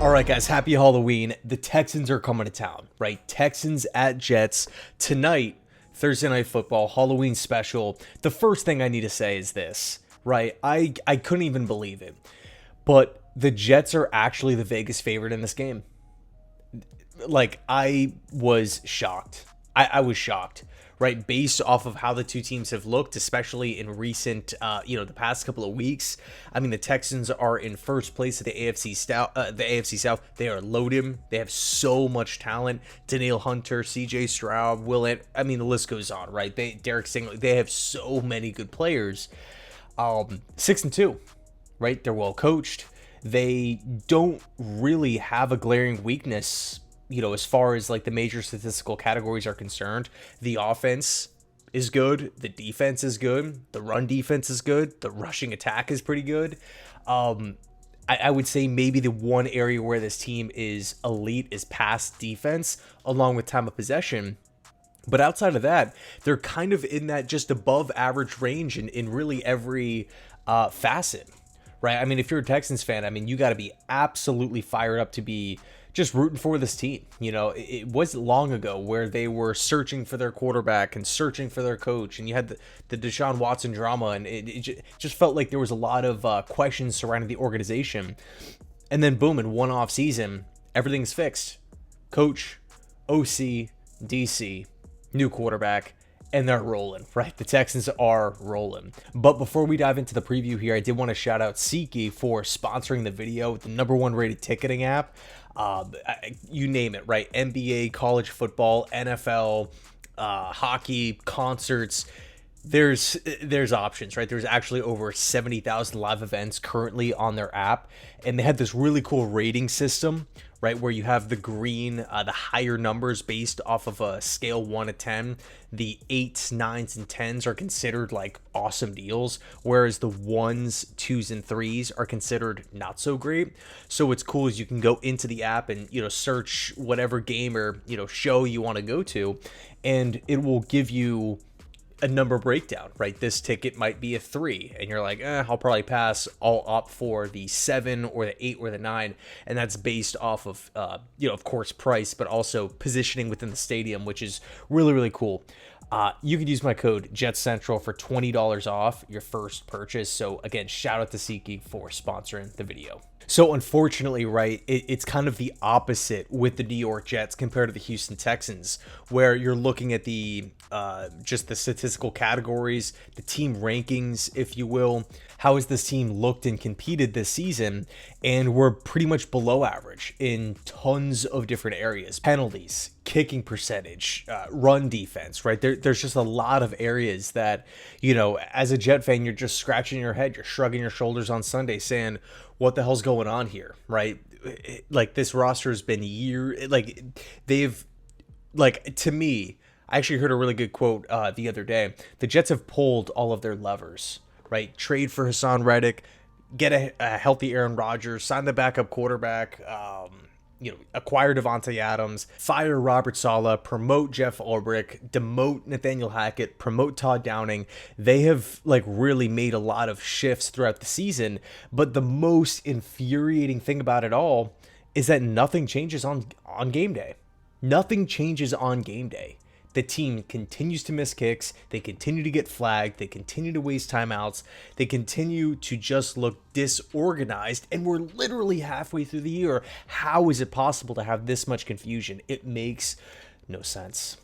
All right, guys, happy Halloween. The Texans are coming to town, right? Texans at Jets tonight, Thursday Night Football, Halloween special. The first thing I need to say is this, right? I couldn't even believe it, but the Jets are actually the Vegas favorite in this game. Like, I was shocked. I was shocked, right? Based off of how the two teams have looked, especially in recent, the past couple of weeks. I mean, the Texans are in first place of the AFC South. They are loaded. They have so much talent. Danielle Hunter, CJ Stroud, I mean, the list goes on, right? Derek Stingley. They have so many good players. 6-2, right? They're well coached. They don't really have a glaring weakness, as far as like the major statistical categories are concerned. The offense is good. The defense is good. The run defense is good. The rushing attack is pretty good. I would say maybe the one area where this team is elite is pass defense, along with time of possession. But outside of that, they're kind of in that just above average range in really every facet, right? I mean, if you're a Texans fan, I mean, you got to be absolutely fired up to be just rooting for this team. It wasn't long ago where they were searching for their quarterback and searching for their coach, and you had the Deshaun Watson drama, and it just felt like there was a lot of questions surrounding the organization. And then boom, in one off season, everything's fixed. Coach, OC, DC, new quarterback, and they're rolling, right? The Texans are rolling. But before we dive into the preview here, I did want to shout out SeatGeek for sponsoring the video, the #1 rated ticketing app. You name it, right? NBA, college football, NFL, hockey, concerts. There's options, right? There's actually over 70,000 live events currently on their app, and they had this really cool rating system, right, where you have the green, the higher numbers based off of a scale 1 to 10. The 8s, 9s, and 10s are considered like awesome deals, whereas the 1s, 2s, and 3s are considered not so great. So what's cool is you can go into the app and search whatever game or show you want to go to, and it will give you a number breakdown, right? This ticket might be a 3, and you're like, I'll probably pass. I'll opt for the 7 or the 8 or the 9, and that's based off of, of course, price, but also positioning within the stadium, which is really, really cool. You could use my code Jetscentral for $20 off your first purchase. So again, shout out to SeatGeek for sponsoring the video. So unfortunately, right, it's kind of the opposite with the New York Jets compared to the Houston Texans, where you're looking at the just the statistical categories, the team rankings, if you will. How has this team looked and competed this season? And we're pretty much below average in tons of different areas. Penalties, kicking percentage, run defense, right? There's just a lot of areas that, as a Jet fan, you're just scratching your head, you're shrugging your shoulders on Sunday saying, what the hell's going on here, right? Like, this roster has been to me, I actually heard a really good quote the other day. The Jets have pulled all of their levers, right? Trade for Hassan Reddick, get a healthy Aaron Rodgers, sign the backup quarterback, acquire Devontae Adams, fire Robert Saleh, promote Jeff Ulbrich, demote Nathaniel Hackett, promote Todd Downing. They have really made a lot of shifts throughout the season, but the most infuriating thing about it all is that nothing changes on game day. Nothing changes on game day. The team continues to miss kicks. They continue to get flagged. They continue to waste timeouts. They continue to just look disorganized. And we're literally halfway through the year. How is it possible to have this much confusion? It makes no sense.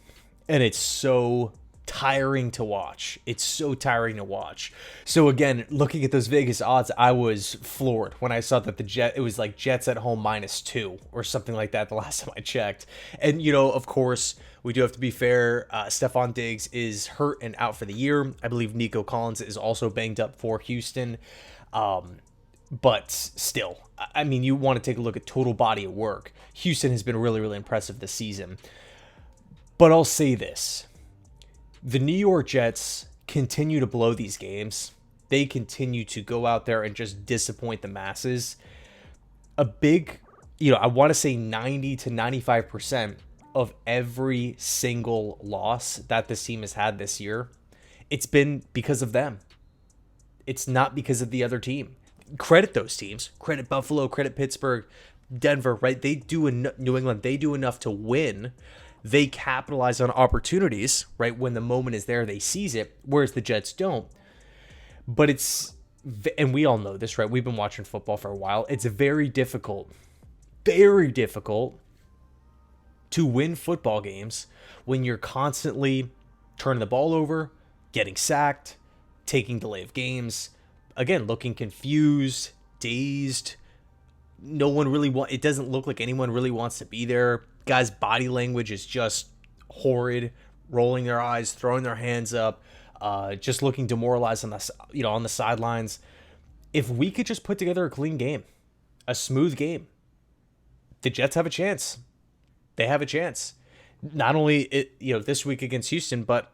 And it's so tiring to watch. It's so tiring to watch. So again, looking at those Vegas odds, I was floored when I saw that it was like Jets at home -2 or something like that the last time I checked. And of course, we do have to be fair. Stephon Diggs is hurt and out for the year. I believe Nico Collins is also banged up for Houston. But still, I mean, you want to take a look at total body of work. Houston has been really, really impressive this season. But I'll say this. The New York Jets continue to blow these games. They continue to go out there and just disappoint the masses. A big, I want to say 90 to 95% of every single loss that this team has had this year, it's been because of them. It's not because of the other team. Credit those teams. Credit Buffalo, credit Pittsburgh. Denver, right? New England, they do enough to win. They capitalize on opportunities, right? When the moment is there, they seize it, whereas the Jets don't. But and we all know this, right? We've been watching football for a while. It's very difficult to win football games when you're constantly turning the ball over, getting sacked, taking delay of games, again, looking confused, dazed. It doesn't look like anyone really wants to be there. Guys' body language is just horrid, rolling their eyes, throwing their hands up, just looking demoralized on the sidelines. If we could just put together a clean game, a smooth game, the Jets have a chance. They have a chance. Not only this week against Houston, but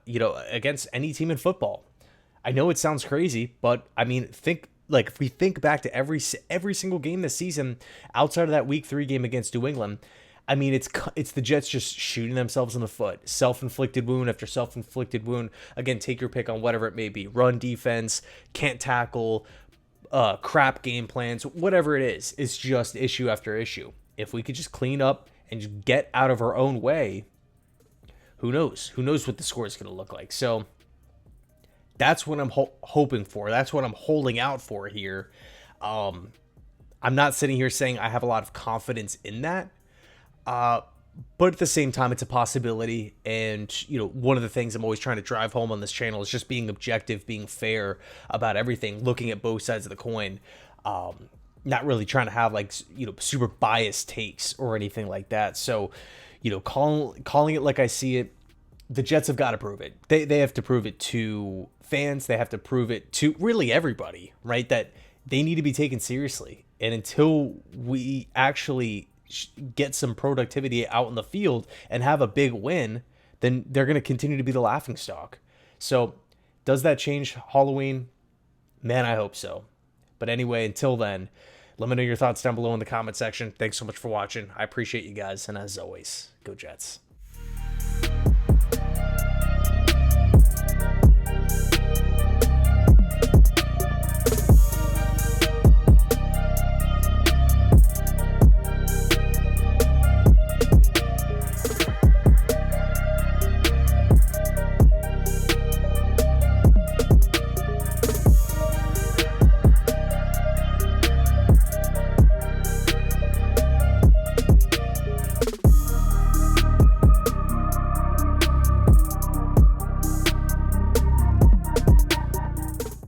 against any team in football. I know it sounds crazy, but I mean, if we think back to every single game this season outside of that week 3 game against New England, I mean, it's the Jets just shooting themselves in the foot. Self-inflicted wound after self-inflicted wound. Again, take your pick on whatever it may be. Run defense, can't tackle, crap game plans, whatever it is. It's just issue after issue. If we could just clean up and just get out of our own way, who knows? Who knows what the score is going to look like? So that's what I'm hoping for. That's what I'm holding out for here. I'm not sitting here saying I have a lot of confidence in that. But at the same time, it's a possibility. And, one of the things I'm always trying to drive home on this channel is just being objective, being fair about everything, looking at both sides of the coin. Not really trying to have super biased takes or anything like that. So, calling it like I see it, the Jets have got to prove it. They have to prove it to fans. They have to prove it to really everybody, right? That they need to be taken seriously. And until we actually get some productivity out in the field and have a big win, then they're going to continue to be the laughingstock. So does that change Halloween? Man, I hope so. But anyway, until then, let me know your thoughts down below in the comment section. Thanks so much for watching. I appreciate you guys. And as always, go Jets.